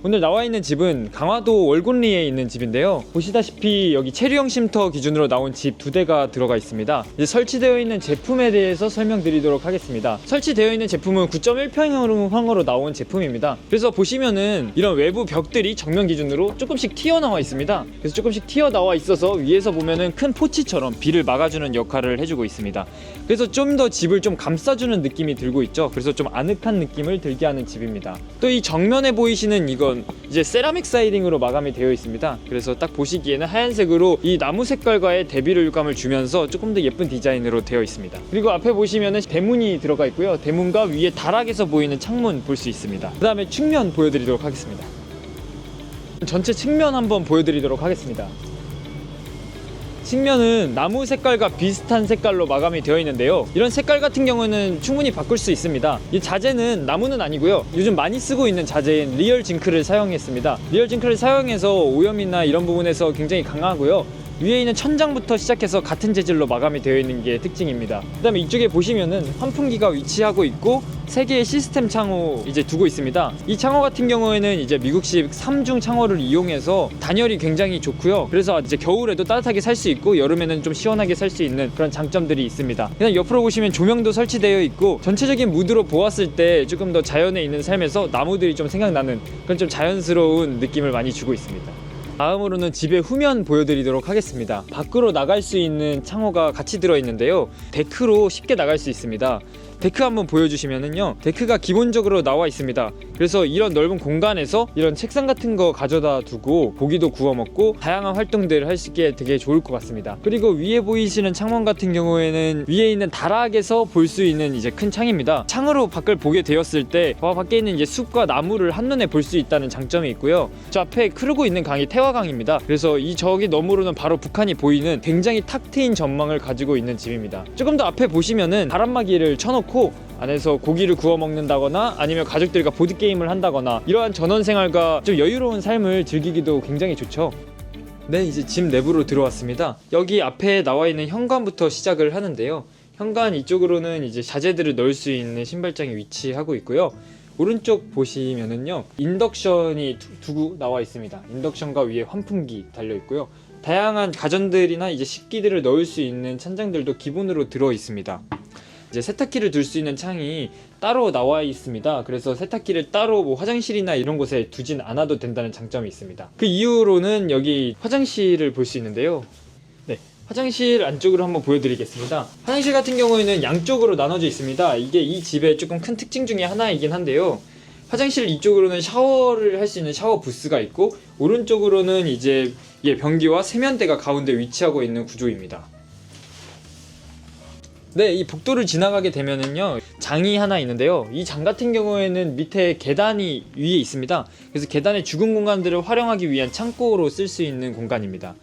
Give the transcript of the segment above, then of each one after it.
오늘 나와 있는 집은 강화도 월곤리에 있는 집인데요. 보시다시피 여기 체류형 쉼터 기준으로 나온 집 2대가 들어가 있습니다. 이제 설치되어 있는 제품에 대해서 설명드리도록 하겠습니다. 설치되어 있는 제품은 9.1평형으로 나온 제품입니다. 그래서 보시면은 이런 외부 벽들이 정면 기준으로 조금씩 튀어나와 있습니다. 그래서 조금씩 튀어나와 있어서 위에서 보면은 큰 포치처럼 비를 막아주는 역할을 해주고 있습니다. 그래서 좀 더 집을 좀 감싸주는 느낌이 들고 있죠. 그래서 좀 아늑한 느낌을 들게 하는 집입니다. 또 이 정면에 보이시는 이건 이제 세라믹 사이딩으로 마감이 되어 있습니다. 그래서 딱 보시기에는 하얀색으로 이 나무 색깔과의 대비를감을 주면서 조금 더 예쁜 디자인으로 되어 있습니다. 그리고 앞에 보시면은 대문이 들어가 있고요. 대문과 위에 다락에서 보이는 창문 볼 수 있습니다. 그 다음에 측면 보여드리도록 하겠습니다. 전체 측면 한번 보여드리도록 하겠습니다. 측면은 나무 색깔과 비슷한 색깔로 마감이 되어 있는데요. 이런 색깔 같은 경우는 충분히 바꿀 수 있습니다. 이 자재는 나무는 아니고요. 요즘 많이 쓰고 있는 자재인 리얼 징크를 사용했습니다. 리얼 징크를 사용해서 오염이나 이런 부분에서 굉장히 강하고요. 위에 있는 천장부터 시작해서 같은 재질로 마감이 되어 있는 게 특징입니다. 그 다음에 이쪽에 보시면은 환풍기가 위치하고 있고 3개의 시스템 창호 이제 두고 있습니다. 이 창호 같은 경우에는 이제 미국식 3중 창호를 이용해서 단열이 굉장히 좋고요. 그래서 이제 겨울에도 따뜻하게 살 수 있고 여름에는 좀 시원하게 살 수 있는 그런 장점들이 있습니다. 그냥 옆으로 보시면 조명도 설치되어 있고 전체적인 무드로 보았을 때 조금 더 자연에 있는 삶에서 나무들이 좀 생각나는 그런 좀 자연스러운 느낌을 많이 주고 있습니다. 다음으로는 집의 후면 보여드리도록 하겠습니다. 밖으로 나갈 수 있는 창호가 같이 들어있는데요. 데크로 쉽게 나갈 수 있습니다. 데크 한번 보여주시면은요, 데크가 기본적으로 나와 있습니다. 그래서 이런 넓은 공간에서 이런 책상 같은 거 가져다 두고 고기도 구워 먹고 다양한 활동들을 할 수 있게 되게 좋을 것 같습니다. 그리고 위에 보이시는 창문 같은 경우에는 위에 있는 다락에서 볼 수 있는 이제 큰 창입니다. 창으로 밖을 보게 되었을 때 밖에 있는 이제 숲과 나무를 한눈에 볼 수 있다는 장점이 있고요. 저 앞에 흐르고 있는 강이 태화강입니다. 그래서 이 저기 너머로는 바로 북한이 보이는 굉장히 탁 트인 전망을 가지고 있는 집입니다. 조금 더 앞에 보시면은 바람막이를 쳐놓고 안에서 고기를 구워 먹는다거나 아니면 가족들과 보드게임을 한다거나 이러한 전원 생활과 좀 여유로운 삶을 즐기기도 굉장히 좋죠. 네, 이제 집 내부로 들어왔습니다. 여기 앞에 나와 있는 현관부터 시작을 하는데요. 현관 이쪽으로는 이제 자재들을 넣을 수 있는 신발장이 위치하고 있고요. 오른쪽 보시면은요, 인덕션이 두고 나와 있습니다. 인덕션과 위에 환풍기 달려 있고요. 다양한 가전들이나 이제 식기들을 넣을 수 있는 찬장들도 기본으로 들어 있습니다. 이제 세탁기를 둘 수 있는 창이 따로 나와 있습니다. 그래서 세탁기를 따로 뭐 화장실이나 이런 곳에 두진 않아도 된다는 장점이 있습니다. 그 이후로는 여기 화장실을 볼 수 있는데요. 네, 화장실 안쪽으로 한번 보여드리겠습니다. 화장실 같은 경우에는 양쪽으로 나눠져 있습니다. 이게 이 집의 조금 큰 특징 중에 하나이긴 한데요. 화장실 이쪽으로는 샤워를 할 수 있는 샤워 부스가 있고 오른쪽으로는 이제 변기와 세면대가 가운데 위치하고 있는 구조입니다. 네, 이 복도를 지나가게 되면은요, 장이 하나 있는데요. 이 장 같은 경우에는 밑에 계단이 위에 있습니다. 그래서 계단의 죽은 공간들을 활용하기 위한 창고로 쓸 수 있는 공간입니다.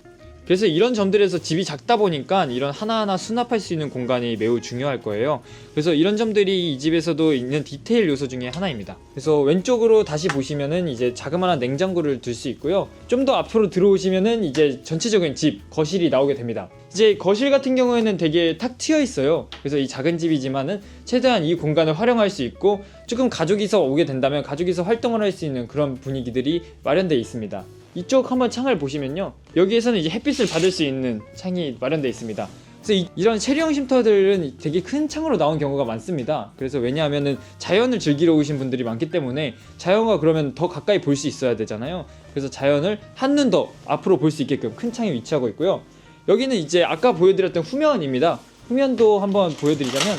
그래서 이런 점들에서 집이 작다 보니까 이런 하나하나 수납할 수 있는 공간이 매우 중요할 거예요. 그래서 이런 점들이 이 집에서도 있는 디테일 요소 중에 하나입니다. 그래서 왼쪽으로 다시 보시면은 이제 자그마한 냉장고를 둘 수 있고요. 좀 더 앞으로 들어오시면은 이제 전체적인 집, 거실이 나오게 됩니다. 이제 거실 같은 경우에는 되게 탁 트여 있어요. 그래서 이 작은 집이지만은 최대한 이 공간을 활용할 수 있고 조금 가족이서 오게 된다면 가족이서 활동을 할 수 있는 그런 분위기들이 마련되어 있습니다. 이쪽 한번 창을 보시면요, 여기에서는 이제 햇빛을 받을 수 있는 창이 마련되어 있습니다. 그래서 이런 체류형 쉼터들은 되게 큰 창으로 나온 경우가 많습니다. 그래서 왜냐하면은 자연을 즐기러 오신 분들이 많기 때문에 자연과 그러면 더 가까이 볼 수 있어야 되잖아요. 그래서 자연을 한눈 더 앞으로 볼 수 있게끔 큰 창이 위치하고 있고요. 여기는 이제 아까 보여드렸던 후면입니다. 후면도 한번 보여드리자면,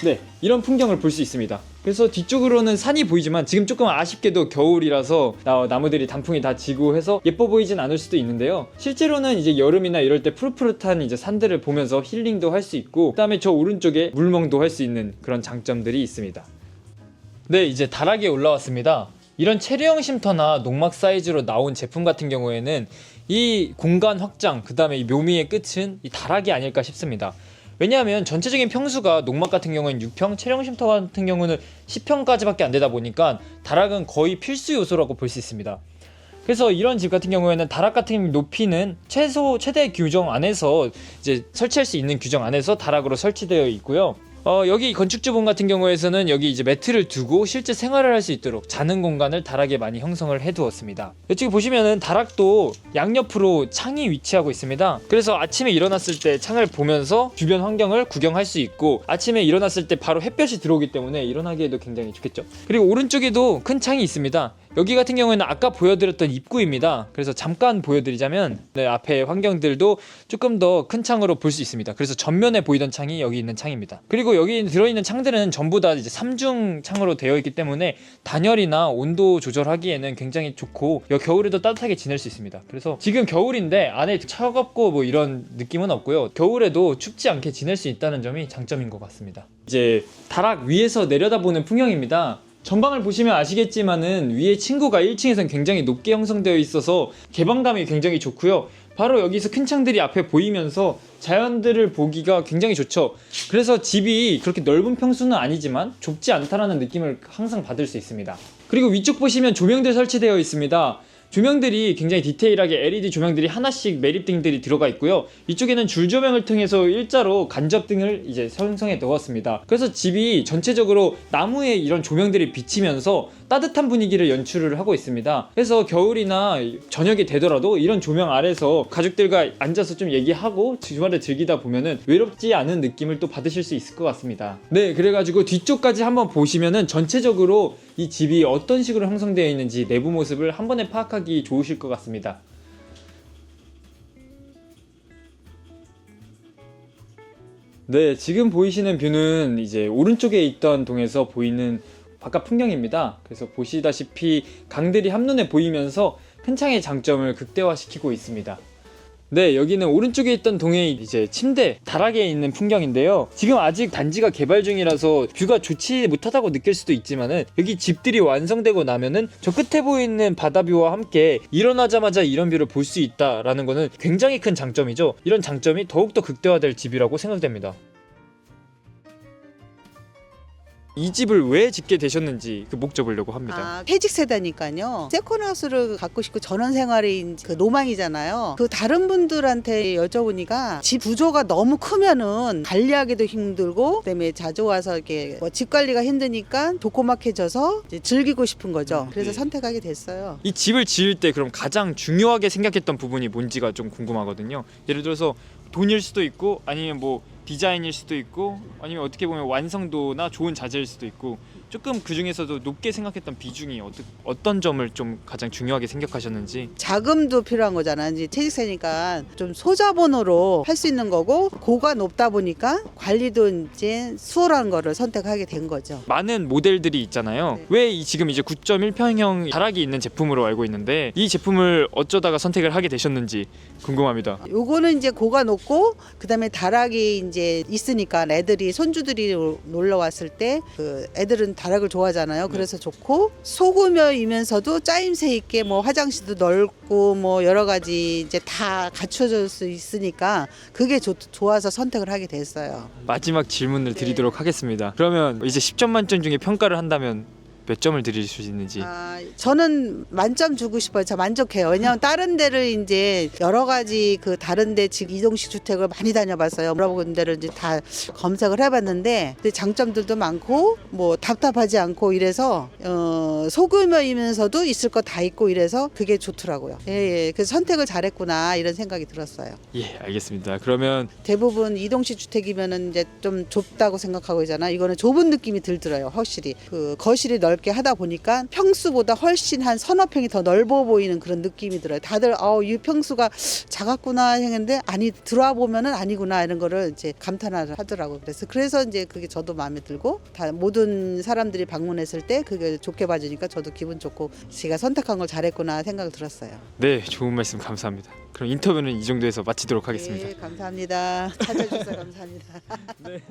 네, 이런 풍경을 볼 수 있습니다. 그래서 뒤쪽으로는 산이 보이지만 지금 조금 아쉽게도 겨울이라서 나무들이 단풍이 다 지고 해서 예뻐 보이진 않을 수도 있는데요. 실제로는 이제 여름이나 이럴 때 푸릇푸릇한 이제 산들을 보면서 힐링도 할 수 있고, 그다음에 저 오른쪽에 물멍도 할 수 있는 그런 장점들이 있습니다. 네, 이제 다락에 올라왔습니다. 이런 체류형 쉼터나 농막 사이즈로 나온 제품 같은 경우에는 이 공간 확장, 그 다음에 이 묘미의 끝은 이 다락이 아닐까 싶습니다. 왜냐하면 전체적인 평수가 농막 같은 경우는 6평, 체류형 쉼터 같은 경우는 10평까지밖에 안 되다 보니까 다락은 거의 필수 요소라고 볼 수 있습니다. 그래서 이런 집 같은 경우에는 다락 같은 높이는 최대 규정 안에서 이제 설치할 수 있는 규정 안에서 다락으로 설치되어 있고요. 여기 건축주분 같은 경우에서는 여기 이제 매트를 두고 실제 생활을 할 수 있도록 자는 공간을 다락에 많이 형성을 해 두었습니다. 이쪽에 보시면은 다락도 양옆으로 창이 위치하고 있습니다. 그래서 아침에 일어났을 때 창을 보면서 주변 환경을 구경할 수 있고, 아침에 일어났을 때 바로 햇볕이 들어오기 때문에 일어나기에도 굉장히 좋겠죠. 그리고 오른쪽에도 큰 창이 있습니다. 여기 같은 경우에는 아까 보여드렸던 입구입니다. 그래서 잠깐 보여드리자면 앞에 환경들도 조금 더 큰 창으로 볼 수 있습니다. 그래서 전면에 보이던 창이 여기 있는 창입니다. 그리고 여기 들어있는 창들은 전부 다 이제 3중 창으로 되어 있기 때문에 단열이나 온도 조절하기에는 굉장히 좋고, 겨울에도 따뜻하게 지낼 수 있습니다. 그래서 지금 겨울인데 안에 차갑고 뭐 이런 느낌은 없고요. 겨울에도 춥지 않게 지낼 수 있다는 점이 장점인 것 같습니다. 이제 다락 위에서 내려다보는 풍경입니다. 전방을 보시면 아시겠지만은 위에 층고가 1층에선 굉장히 높게 형성되어 있어서 개방감이 굉장히 좋고요. 바로 여기서 큰 창들이 앞에 보이면서 자연들을 보기가 굉장히 좋죠. 그래서 집이 그렇게 넓은 평수는 아니지만 좁지 않다라는 느낌을 항상 받을 수 있습니다. 그리고 위쪽 보시면 조명들 설치되어 있습니다. 조명들이 굉장히 디테일하게 LED 조명들이 하나씩 매립등들이 들어가 있고요. 이쪽에는 줄 조명을 통해서 일자로 간접등을 이제 형성해 넣었습니다. 그래서 집이 전체적으로 나무에 이런 조명들이 비치면서 따뜻한 분위기를 연출을 하고 있습니다. 그래서 겨울이나 저녁이 되더라도 이런 조명 아래서 가족들과 앉아서 좀 얘기하고 주말에 즐기다 보면은 외롭지 않은 느낌을 또 받으실 수 있을 것 같습니다. 네, 그래가지고 뒤쪽까지 한번 보시면은 전체적으로 이 집이 어떤 식으로 형성되어 있는지 내부 모습을 한 번에 파악하기 좋으실 것 같습니다. 네, 지금 보이시는 뷰는 이제 오른쪽에 있던 동에서 보이는 바깥 풍경입니다. 그래서 보시다시피 강들이 한눈에 보이면서 큰 창의 장점을 극대화시키고 있습니다. 네, 여기는 오른쪽에 있던 동에 이제 침대 다락에 있는 풍경인데요. 지금 아직 단지가 개발 중이라서 뷰가 좋지 못하다고 느낄 수도 있지만은 여기 집들이 완성되고 나면은 저 끝에 보이는 바다뷰와 함께 일어나자마자 이런 뷰를 볼 수 있다라는 거는 굉장히 큰 장점이죠. 이런 장점이 더욱더 극대화될 집이라고 생각됩니다. 이 집을 왜 짓게 되셨는지 그 목적을려고 합니다. 퇴직 세대니까요. 세컨하우스를 갖고 싶고 전원 생활이 그 로망이잖아요. 그 다른 분들한테 여쭤보니까 집 구조가 너무 크면은 관리하기도 힘들고, 그다음에 자주 와서 이렇게 집 관리가 힘드니까 조그맣게져서 이제 즐기고 싶은 거죠. 그래서 네. 선택하게 됐어요. 이 집을 지을 때 그럼 가장 중요하게 생각했던 부분이 뭔지가 좀 궁금하거든요. 예를 들어서 돈일 수도 있고, 아니면 뭐 디자인일 수도 있고, 아니면 어떻게 보면 완성도나 좋은 자재일 수도 있고, 조금 그 중에서도 높게 생각했던 비중이 어떤 점을 좀 가장 중요하게 생각하셨는지. 자금도 필요한 거잖아. 이제 퇴직세니까 좀 소자본으로 할 수 있는 거고, 고가 높다 보니까 관리도 이제 수월한 거를 선택하게 된 거죠. 많은 모델들이 있잖아요. 네. 왜 지금 이제 9.1평형 다락이 있는 제품으로 알고 있는데 이 제품을 어쩌다가 선택을 하게 되셨는지 궁금합니다. 요거는 이제 고가 높고, 그다음에 다락이 이제 있으니까 애들이 손주들이 놀러 왔을 때 그 애들은 다락을 좋아하잖아요. 그래서 좋고, 소규모이면서도 짜임새 있게 뭐 화장실도 넓고 뭐 여러 가지 이제 다 갖춰질 수 있으니까 그게 좋아서 선택을 하게 됐어요. 마지막 질문을 드리도록 하겠습니다. 그러면 이제 10점 만점 중에 평가를 한다면 몇 점을 드릴 수 있는지. 저는 만점 주고 싶어요. 저 만족해요. 왜냐하면 다른 데를 이제 여러 가지 그 다른 데 지금 이동식 주택을 많이 다녀봤어요. 여러 군데를 이제 다 검색을 해봤는데, 근데 장점들도 많고 뭐 답답하지 않고 이래서 소규모이면서도 있을 거 다 있고 이래서 그게 좋더라고요. 예. 그래서 선택을 잘했구나 이런 생각이 들었어요. 예, 알겠습니다. 그러면 대부분 이동식 주택이면은 이제 좀 좁다고 생각하고 있잖아. 이거는 좁은 느낌이 들더라고요. 확실히 그 거실이 넓게 하다 보니까 평수보다 훨씬 한 서너 평이 더 넓어 보이는 그런 느낌이 들어요. 다들 이 평수가 작았구나 했는데, 아니 들어와 보면은 아니구나 이런 거를 이제 감탄을 하더라고요. 그래서 이제 그게 저도 마음에 들고, 다 모든 사람들이 방문했을 때 그게 좋게 봐주니까 저도 기분 좋고 제가 선택한 걸 잘했구나 생각이 들었어요. 네, 좋은 말씀 감사합니다. 그럼 인터뷰는 이 정도에서 마치도록 하겠습니다. 네, 감사합니다. 찾아주셔서 감사합니다. 네.